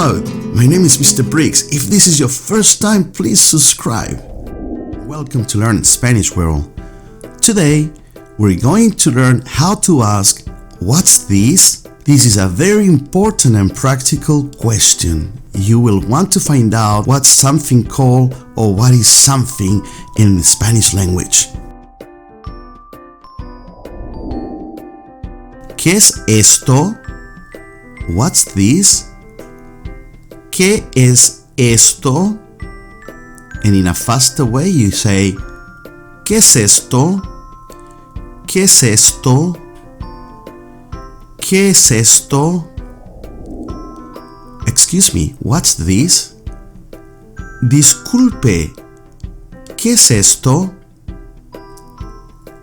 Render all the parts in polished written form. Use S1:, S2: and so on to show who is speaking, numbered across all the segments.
S1: Hello, my name is Mr. Briggs. If this is your first time, please subscribe. Welcome to Learn Spanish World. Today, we're going to learn how to ask, "What's this?" This is a very important and practical question. You will want to find out what's something called or what is something in the Spanish language. ¿Qué es esto? What's this? ¿Qué es esto? And in a faster way you say, ¿Qué es esto? ¿Qué es esto? ¿Qué es esto? Excuse me, what's this? Disculpe, ¿qué es esto?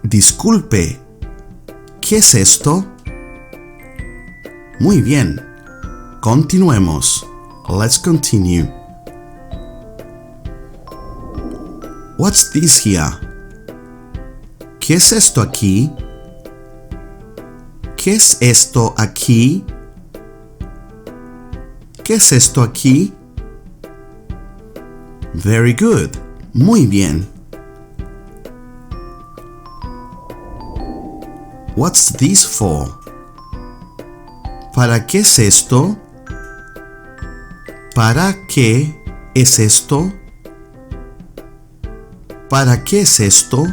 S1: Disculpe, ¿qué es esto? Muy bien, continuemos. Let's continue. What's this here? ¿Qué es esto aquí? ¿Qué es esto aquí? ¿Qué es esto aquí? Very good. Muy bien. What's this for? ¿Para qué es esto? ¿Para qué es esto? ¿Para qué es esto?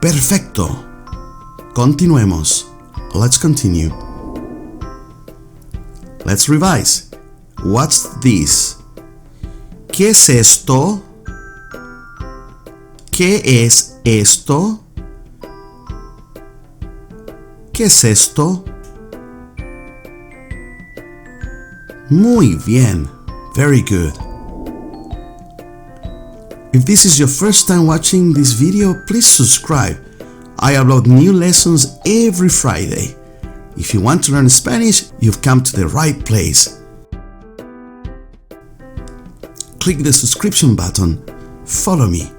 S1: Perfecto. Continuemos. Let's continue. Let's revise. What's this? ¿Qué es esto? ¿Qué es esto? ¿Qué es esto? Muy bien. Very good. If this is your first time watching this video, please subscribe. I upload new lessons every Friday. If you want to learn Spanish, you've come to the right place. Click the subscription button. Follow me.